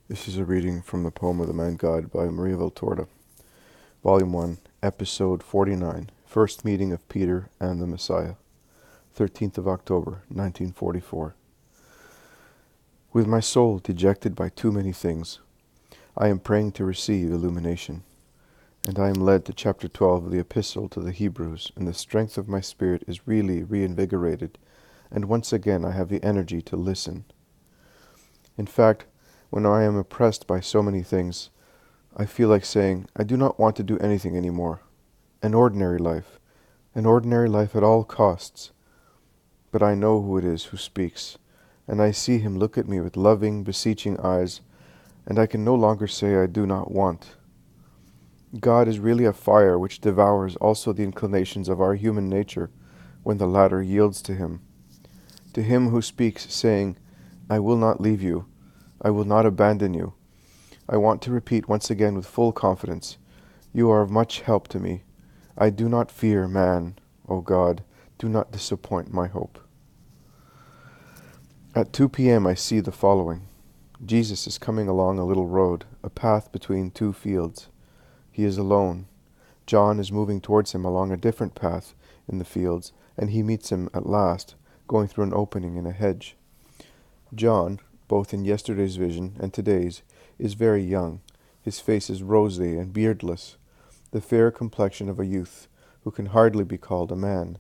This is a reading from the poem of the Man God by Maria Valtorta, Volume 1, Episode 49, First Meeting of Peter and the Messiah, 13th of October, 1944. With my soul dejected by too many things, I am praying to receive illumination, and I am led to chapter 12 of the Epistle to the Hebrews, and the strength of my spirit is really reinvigorated, and once again I have the energy to listen. In fact, when I am oppressed by so many things, I feel like saying, I do not want to do anything anymore. An ordinary life at all costs. But I know who it is who speaks, and I see him look at me with loving, beseeching eyes, and I can no longer say I do not want. God is really a fire which devours also the inclinations of our human nature when the latter yields to him. To him who speaks, saying, I will not leave you, I will not abandon you, I want to repeat once again with full confidence, you are of much help to me. I do not fear man, O God, do not disappoint my hope. At 2 p.m. I see the following. Jesus is coming along a little road, a path between two fields. He is alone. John is moving towards him along a different path in the fields, and he meets him at last, going through an opening in a hedge. John, both in yesterday's vision and today's, is very young. His face is rosy and beardless, the fair complexion of a youth, who can hardly be called a man.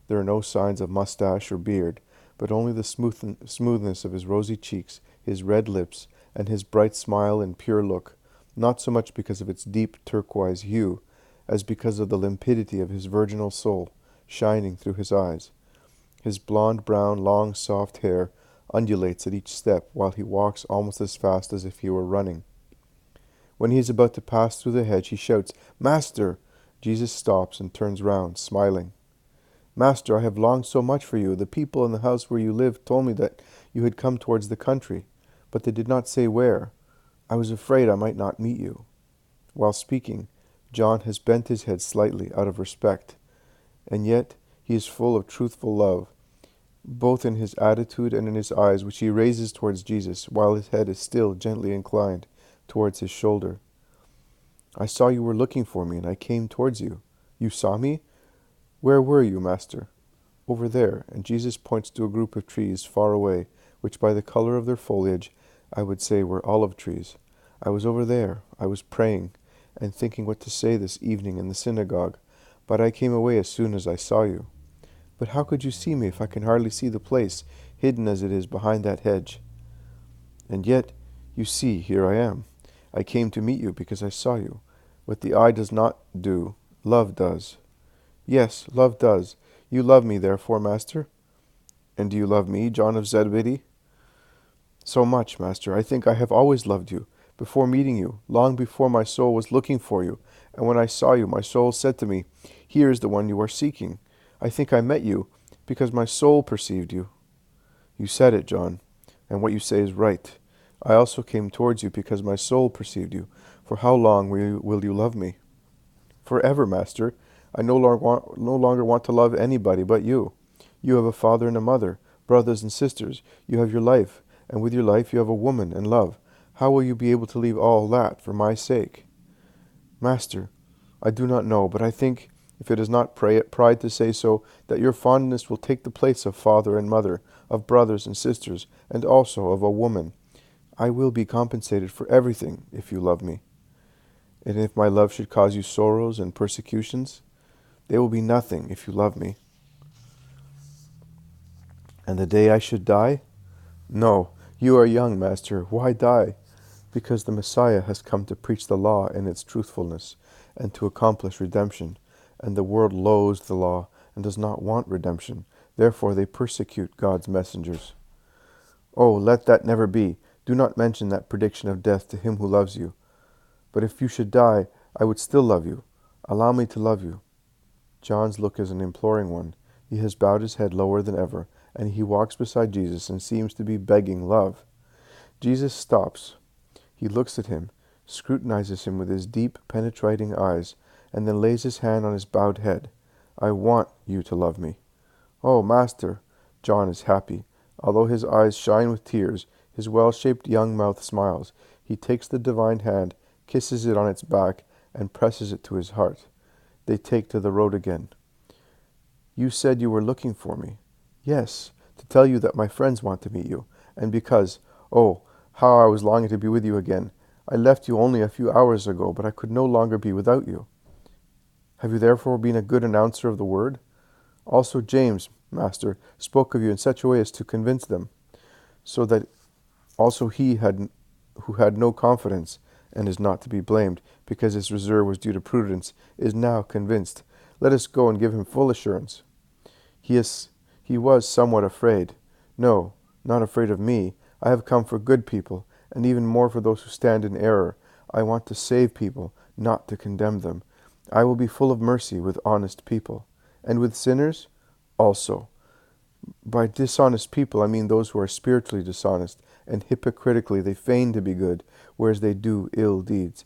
There are no signs of mustache or beard, but only the smoothness of his rosy cheeks, his red lips, and his bright smile and pure look, not so much because of its deep turquoise hue, as because of the limpidity of his virginal soul, shining through his eyes. His blonde-brown, long, soft hair undulates at each step, while he walks almost as fast as if he were running. When he is about to pass through the hedge, he shouts, Master! Jesus stops and turns round, smiling. Master, I have longed so much for you. The people in the house where you live told me that you had come towards the country, but they did not say where. I was afraid I might not meet you. While speaking, John has bent his head slightly out of respect, and yet he is full of truthful love, both in his attitude and in his eyes, which he raises towards Jesus, while his head is still gently inclined towards his shoulder. I saw you were looking for me, and I came towards you. You saw me? Where were you, Master? Over there, and Jesus points to a group of trees far away, which by the color of their foliage I would say were olive trees. I was over there. I was praying, and thinking what to say this evening in the synagogue, but I came away as soon as I saw you. But how could you see me if I can hardly see the place, hidden as it is behind that hedge? And yet, you see, here I am. I came to meet you because I saw you. What the eye does not do, love does. Yes, love does. You love me, therefore, Master. And do you love me, John of Zebedee? So much, Master. I think I have always loved you. Before meeting you, long before my soul was looking for you, and when I saw you, my soul said to me, Here is the one you are seeking. I think I met you, because my soul perceived you. You said it, John, and what you say is right. I also came towards you because my soul perceived you. For how long will you love me? Forever, Master. I no longer want to love anybody but you. You have a father and a mother, brothers and sisters. You have your life, and with your life you have a woman and love. How will you be able to leave all that for my sake? Master, I do not know, but I think, if it is not pride to say so, that your fondness will take the place of father and mother, of brothers and sisters, and also of a woman. I will be compensated for everything if you love me. And if my love should cause you sorrows and persecutions, they will be nothing if you love me. And the day I should die? No, you are young, Master. Why die? Because the Messiah has come to preach the law in its truthfulness, and to accomplish redemption. And the world loathes the law, and does not want redemption. Therefore they persecute God's messengers. Oh, let that never be. Do not mention that prediction of death to him who loves you. But if you should die, I would still love you. Allow me to love you. John's look is an imploring one. He has bowed his head lower than ever, and he walks beside Jesus and seems to be begging love. Jesus stops. He looks at him, scrutinizes him with his deep, penetrating eyes, and then lays his hand on his bowed head. I want you to love me. Oh, Master! John is happy. Although his eyes shine with tears, his well-shaped young mouth smiles. He takes the divine hand, kisses it on its back, and presses it to his heart. They take to the road again. You said you were looking for me. Yes, to tell you that my friends want to meet you, and because, oh, how I was longing to be with you again. I left you only a few hours ago, but I could no longer be without you. Have you therefore been a good announcer of the word? Also James, Master, spoke of you in such a way as to convince them, so that also who had no confidence, and is not to be blamed, because his reserve was due to prudence, is now convinced. Let us go and give him full assurance. He was somewhat afraid. No, not afraid of me. I have come for good people, and even more for those who stand in error. I want to save people, not to condemn them. I will be full of mercy with honest people, and with sinners also. By dishonest people I mean those who are spiritually dishonest, and hypocritically they feign to be good, whereas they do ill deeds.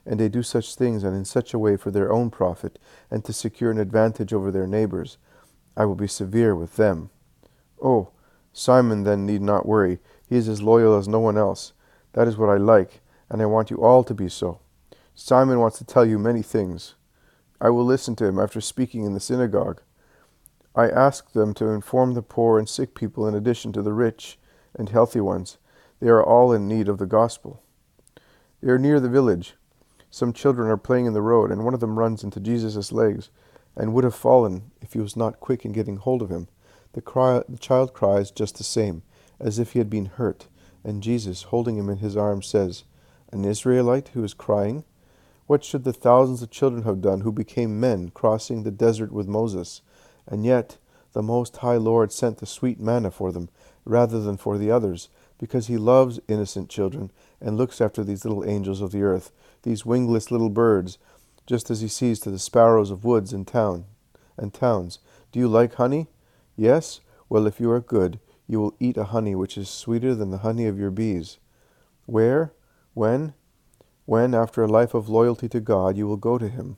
And they do such things and in such a way for their own profit, and to secure an advantage over their neighbors. I will be severe with them. Oh, Simon then need not worry. He is as loyal as no one else. That is what I like, and I want you all to be so. Simon wants to tell you many things. I will listen to him after speaking in the synagogue. I asked them to inform the poor and sick people in addition to the rich and healthy ones. They are all in need of the gospel. They are near the village. Some children are playing in the road, and one of them runs into Jesus' legs, and would have fallen if he was not quick in getting hold of him. The child cries just the same, as if he had been hurt, and Jesus, holding him in his arms, says, An Israelite who is crying? What should the thousands of children have done who became men, crossing the desert with Moses? And yet the Most High Lord sent the sweet manna for them, rather than for the others, because he loves innocent children, and looks after these little angels of the earth, these wingless little birds, just as he sees to the sparrows of woods and towns. Do you like honey? Yes? Well, if you are good, you will eat a honey which is sweeter than the honey of your bees. Where? When? When, after a life of loyalty to God, you will go to him.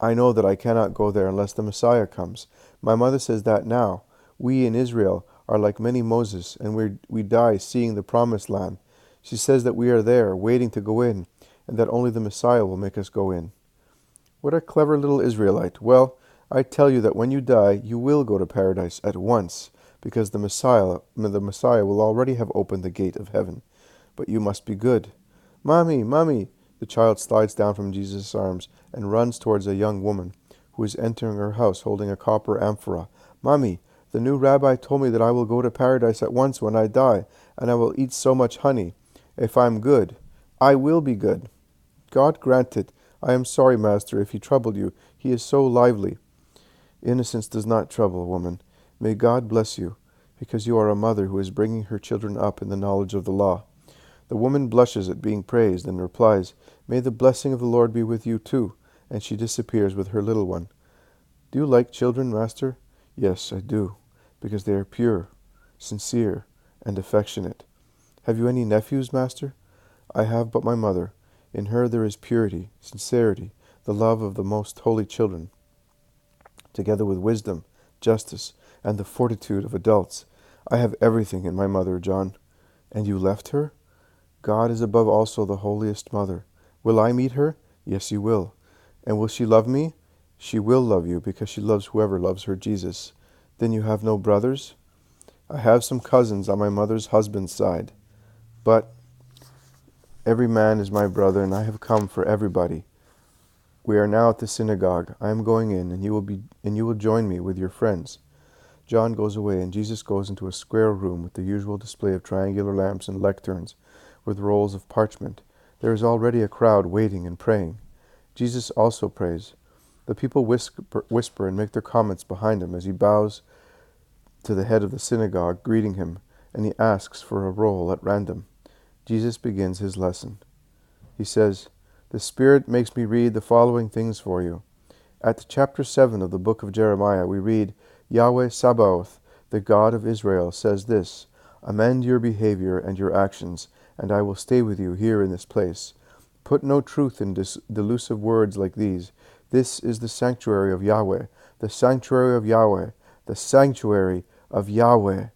I know that I cannot go there unless the Messiah comes. My mother says that now. We in Israel are like many Moses, and we die seeing the promised land. She says that we are there, waiting to go in, and that only the Messiah will make us go in. What a clever little Israelite. Well, I tell you that when you die, you will go to paradise at once, because the Messiah will already have opened the gate of heaven. But you must be good. Mommy, Mommy! The child slides down from Jesus' arms and runs towards a young woman who is entering her house holding a copper amphora. Mommy, the new rabbi told me that I will go to paradise at once when I die, and I will eat so much honey. If I am good, I will be good. God grant it. I am sorry, Master, if he troubled you. He is so lively. Innocence does not trouble, woman. May God bless you, because you are a mother who is bringing her children up in the knowledge of the law. The woman blushes at being praised and replies, May the blessing of the Lord be with you too, and she disappears with her little one. Do you like children, Master? Yes, I do, because they are pure, sincere, and affectionate. Have you any nephews, Master? I have but my mother. In her there is purity, sincerity, the love of the most holy children, together with wisdom, justice, and the fortitude of adults. I have everything in my mother, John. And you left her? God is above also the holiest mother. Will I meet her? Yes, you will. And will she love me? She will love you, because she loves whoever loves her Jesus. Then you have no brothers? I have some cousins on my mother's husband's side. But every man is my brother, and I have come for everybody. We are now at the synagogue. I am going in, and you will join me with your friends. John goes away, and Jesus goes into a square room with the usual display of triangular lamps and lecterns, with rolls of parchment. There is already a crowd waiting and praying. Jesus also prays. The people whisper and make their comments behind him as he bows to the head of the synagogue, greeting him, and he asks for a roll at random. Jesus begins his lesson. He says, The Spirit makes me read the following things for you. At chapter 7 of the book of Jeremiah, we read, Yahweh Sabaoth, the God of Israel, says this, Amend your behavior and your actions, and I will stay with you here in this place. Put no truth in delusive words like these. This is the sanctuary of Yahweh, the sanctuary of Yahweh, the sanctuary of Yahweh.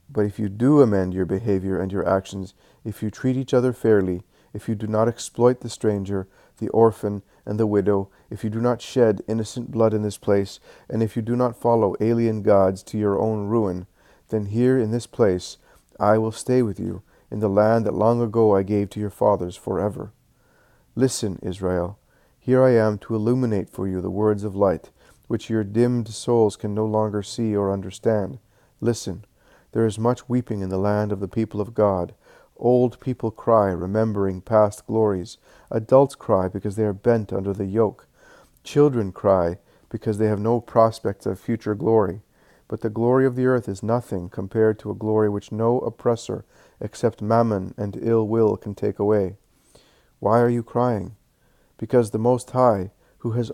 But if you do amend your behavior and your actions, if you treat each other fairly, if you do not exploit the stranger, the orphan, and the widow, if you do not shed innocent blood in this place, and if you do not follow alien gods to your own ruin, then here in this place I will stay with you, in the land that long ago I gave to your fathers forever. Listen, Israel, here I am to illuminate for you the words of light, which your dimmed souls can no longer see or understand. Listen, there is much weeping in the land of the people of God. Old people cry, remembering past glories. Adults cry because they are bent under the yoke. Children cry because they have no prospects of future glory. But the glory of the earth is nothing compared to a glory which no oppressor except mammon and ill will can take away. Why are you crying? Because the Most High, who was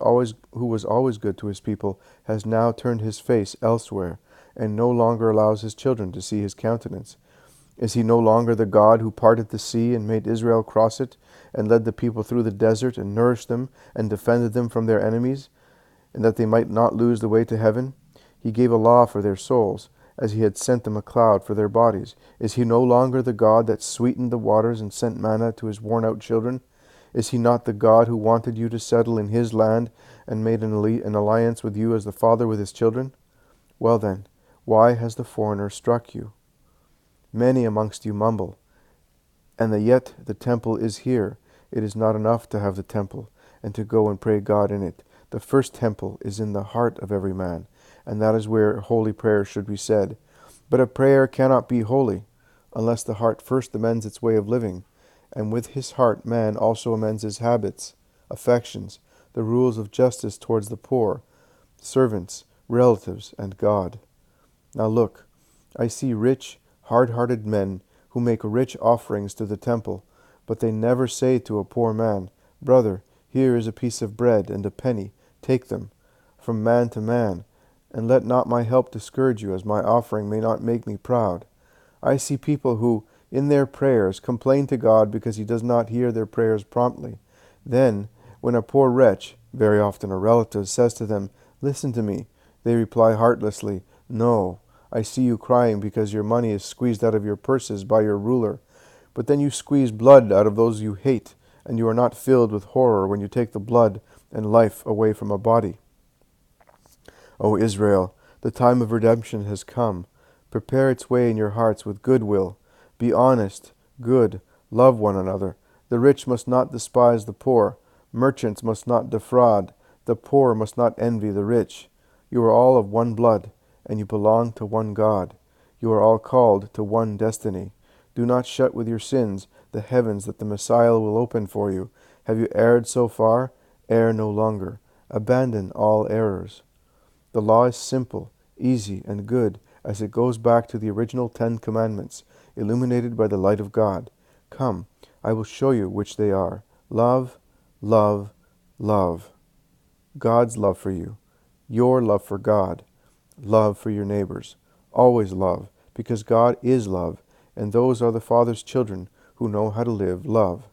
always good to his people, has now turned his face elsewhere, and no longer allows his children to see his countenance. Is he no longer the God who parted the sea and made Israel cross it, and led the people through the desert, and nourished them, and defended them from their enemies, and that they might not lose the way to heaven? He gave a law for their souls, as he had sent them a cloud for their bodies. Is he no longer the God that sweetened the waters and sent manna to his worn-out children? Is he not the God who wanted you to settle in his land, and made an alliance with you as the father with his children? Well then, why has the foreigner struck you? Many amongst you mumble, and yet the temple is here. It is not enough to have the temple, and to go and pray God in it. The first temple is in the heart of every man, and that is where holy prayer should be said. But a prayer cannot be holy, unless the heart first amends its way of living, and with his heart man also amends his habits, affections, the rules of justice towards the poor, servants, relatives, and God. Now look, I see rich, hard-hearted men who make rich offerings to the temple, but they never say to a poor man, Brother, here is a piece of bread and a penny, take them, from man to man, and let not my help discourage you, as my offering may not make me proud. I see people who, in their prayers, complain to God because he does not hear their prayers promptly. Then, when a poor wretch, very often a relative, says to them, Listen to me, they reply heartlessly, No, I see you crying because your money is squeezed out of your purses by your ruler. But then you squeeze blood out of those you hate, and you are not filled with horror when you take the blood and life away from a body. O Israel, the time of redemption has come. Prepare its way in your hearts with good will. Be honest, good, love one another. The rich must not despise the poor. Merchants must not defraud. The poor must not envy the rich. You are all of one blood, and you belong to one God. You are all called to one destiny. Do not shut with your sins the heavens that the Messiah will open for you. Have you erred so far? Err no longer. Abandon all errors. The law is simple, easy, and good, as it goes back to the original 10 Commandments, illuminated by the light of God. Come, I will show you which they are. Love, love, love. God's love for you. Your love for God. Love for your neighbors. Always love, because God is love, and those are the Father's children who know how to live love.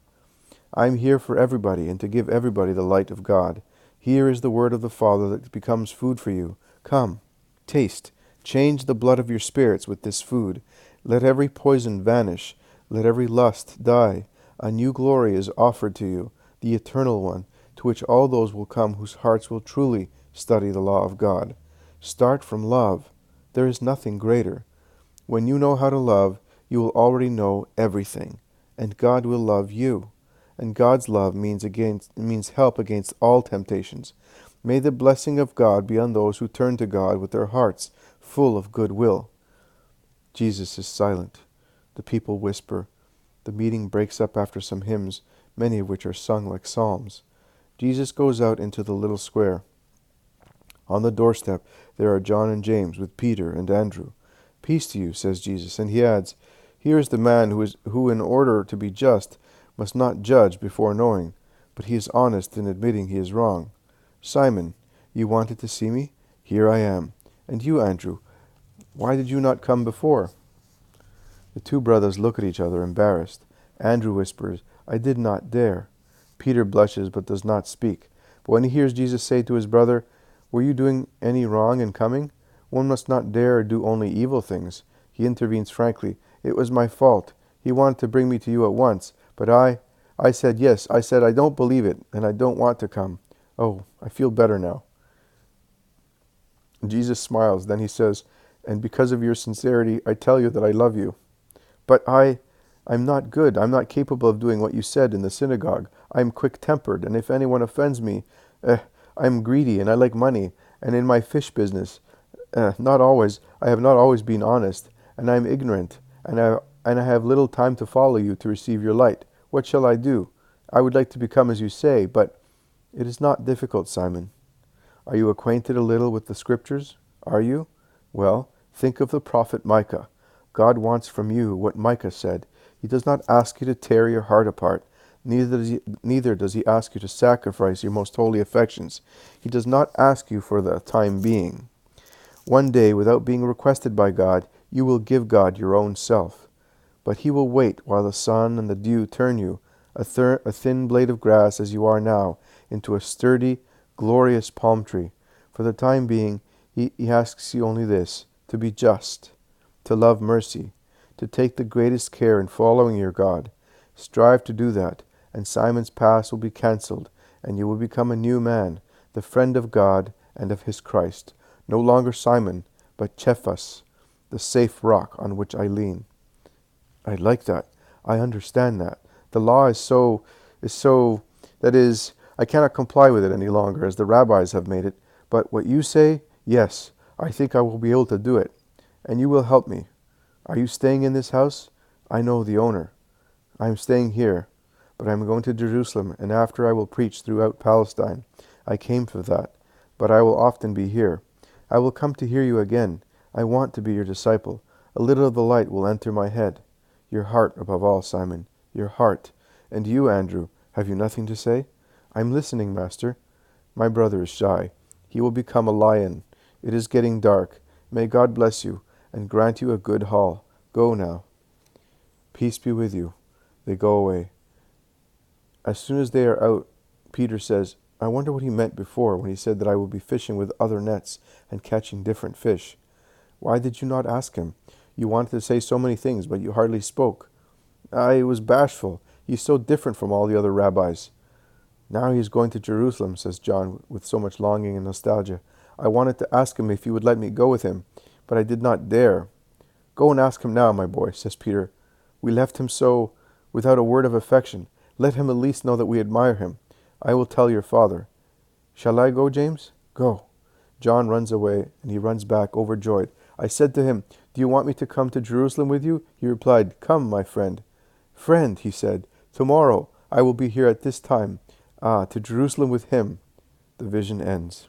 I am here for everybody and to give everybody the light of God. Here is the word of the Father that becomes food for you. Come, taste, change the blood of your spirits with this food. Let every poison vanish. Let every lust die. A new glory is offered to you, the eternal one, to which all those will come whose hearts will truly study the law of God. Start from love. There is nothing greater. When you know how to love, you will already know everything, and God will love you. And God's love means help against all temptations. May the blessing of God be on those who turn to God with their hearts full of good will. Jesus is silent. The people whisper. The meeting breaks up after some hymns, many of which are sung like psalms. Jesus goes out into the little square. On the doorstep there are John and James with Peter and Andrew. Peace to you, says Jesus, and he adds, Here is the man who in order to be just must not judge before knowing, but he is honest in admitting he is wrong. Simon, you wanted to see me? Here I am. And you, Andrew, why did you not come before? The two brothers look at each other, embarrassed. Andrew whispers, I did not dare. Peter blushes but does not speak. But when he hears Jesus say to his brother, Were you doing any wrong in coming? One must not dare do only evil things. He intervenes frankly. It was my fault. He wanted to bring me to you at once, but I said yes. I said I don't believe it, and I don't want to come. Oh, I feel better now. Jesus smiles. Then he says, and because of your sincerity, I tell you that I love you. But I'm not good. I'm not capable of doing what you said in the synagogue. I'm quick-tempered, and if anyone offends me, I'm greedy, and I like money. And in my fish business, I have not always been honest, and I am ignorant, and I have little time to follow you to receive your light. What shall I do? I would like to become as you say, but it is not difficult, Simon. Are you acquainted a little with the Scriptures? Are you? Well, think of the prophet Micah. God wants from you what Micah said. He does not ask you to tear your heart apart. Neither does he ask you to sacrifice your most holy affections. He does not ask you for the time being. One day, without being requested by God, you will give God your own self. But he will wait while the sun and the dew turn you, a thin blade of grass as you are now, into a sturdy, glorious palm tree. For the time being, he asks you only this, to be just, to love mercy, to take the greatest care in following your God. Strive to do that, and Simon's past will be cancelled, and you will become a new man, the friend of God and of his Christ. No longer Simon, but Cephas, the safe rock on which I lean. I like that. I understand that. The law is so, that is, I cannot comply with it any longer, as the rabbis have made it. But what you say, yes, I think I will be able to do it. And you will help me. Are you staying in this house? I know the owner. I am staying here, but I am going to Jerusalem, and after I will preach throughout Palestine. I came for that, but I will often be here. I will come to hear you again. I want to be your disciple. A little of the light will enter my head. Your heart above all, Simon, your heart. And you, Andrew, have you nothing to say? I'm listening, Master. My brother is shy. He will become a lion. It is getting dark. May God bless you, and grant you a good haul. Go now. Peace be with you. They go away. As soon as they are out, Peter says, I wonder what he meant before when he said that I will be fishing with other nets and catching different fish. Why did you not ask him? You wanted to say so many things, but you hardly spoke. I was bashful. He's so different from all the other rabbis. Now he is going to Jerusalem, says John, with so much longing and nostalgia. I wanted to ask him if he would let me go with him, but I did not dare. Go and ask him now, my boy, says Peter. We left him so, without a word of affection. Let him at least know that we admire him. I will tell your father. Shall I go, James? Go. John runs away, and he runs back, overjoyed. I said to him, Do you want me to come to Jerusalem with you? He replied, Come, my friend. Friend, he said, tomorrow I will be here at this time. To Jerusalem with him. The vision ends.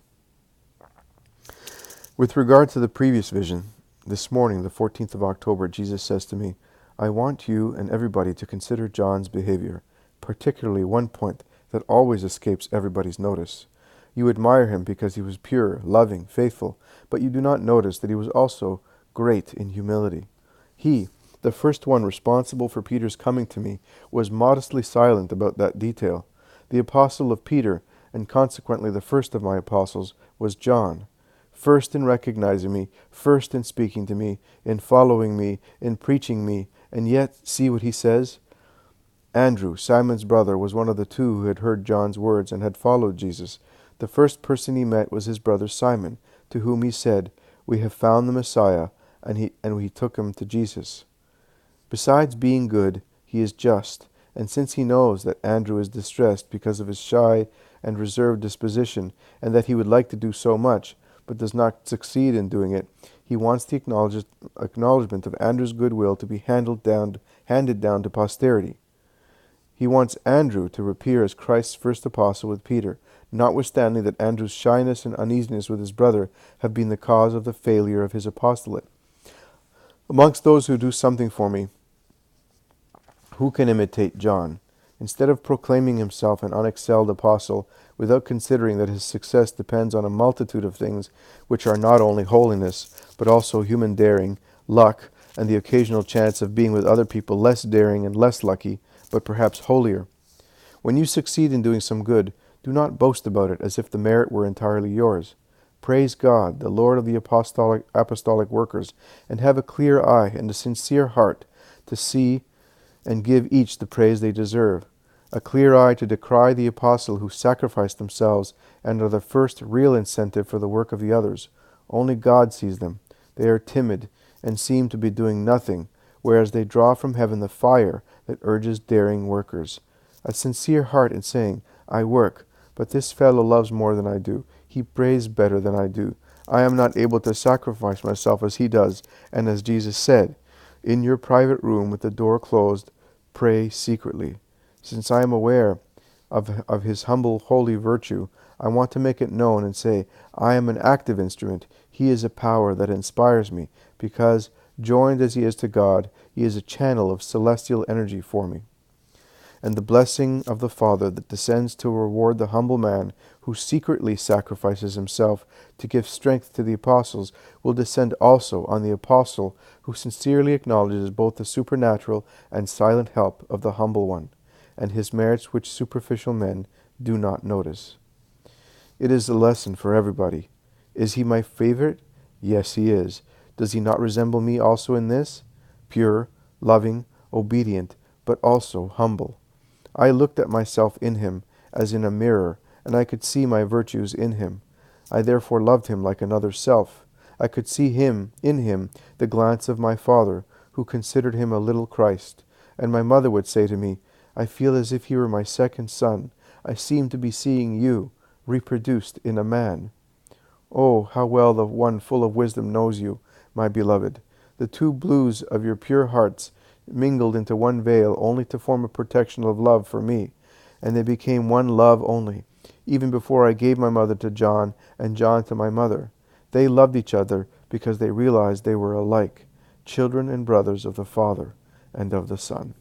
With regard to the previous vision, this morning, the 14th of October, Jesus says to me, I want you and everybody to consider John's behavior, particularly one point that always escapes everybody's notice. You admire him because he was pure, loving, faithful, but you do not notice that he was also great in humility. He, the first one responsible for Peter's coming to me, was modestly silent about that detail. The apostle of Peter, and consequently the first of my apostles, was John. First in recognizing me, first in speaking to me, in following me, in preaching me, and yet, see what he says? Andrew, Simon's brother, was one of the two who had heard John's words and had followed Jesus. The first person he met was his brother Simon, to whom he said, We have found the Messiah, and he took him to Jesus. Besides being good, he is just, and since he knows that Andrew is distressed because of his shy and reserved disposition, and that he would like to do so much, but does not succeed in doing it, he wants the acknowledgement of Andrew's goodwill to be handed down to posterity. He wants Andrew to appear as Christ's first apostle with Peter, notwithstanding that Andrew's shyness and uneasiness with his brother have been the cause of the failure of his apostolate. Amongst those who do something for me, who can imitate John? Instead of proclaiming himself an unexcelled apostle, without considering that his success depends on a multitude of things which are not only holiness, but also human daring, luck, and the occasional chance of being with other people less daring and less lucky, but perhaps holier. When you succeed in doing some good, do not boast about it as if the merit were entirely yours. Praise God, the Lord of the apostolic workers, and have a clear eye and a sincere heart to see and give each the praise they deserve. A clear eye to decry the apostle who sacrifice themselves and are the first real incentive for the work of the others. Only God sees them. They are timid and seem to be doing nothing, whereas they draw from heaven the fire that urges daring workers. A sincere heart in saying, I work, but this fellow loves more than I do. He prays better than I do. I am not able to sacrifice myself as he does, and as Jesus said, in your private room with the door closed, pray secretly. Since I am aware of his humble, holy virtue, I want to make it known and say, I am an active instrument. He is a power that inspires me, because, joined as he is to God, he is a channel of celestial energy for me. And the blessing of the Father that descends to reward the humble man who secretly sacrifices himself to give strength to the apostles will descend also on the apostle who sincerely acknowledges both the supernatural and silent help of the humble one, and his merits which superficial men do not notice. It is a lesson for everybody. Is he my favorite? Yes, he is. Does he not resemble me also in this? Pure, loving, obedient, but also humble. I looked at myself in him as in a mirror, and I could see my virtues in him. I therefore loved him like another self. I could see in him the glance of my father, who considered him a little Christ. And my mother would say to me, I feel as if he were my second son. I seem to be seeing you, reproduced in a man. Oh, how well the one full of wisdom knows you, my beloved. The two blues of your pure hearts mingled into one veil only to form a protection of love for me, and they became one love only, even before I gave my mother to John and John to my mother. They loved each other because they realized they were alike, children and brothers of the Father and of the Son.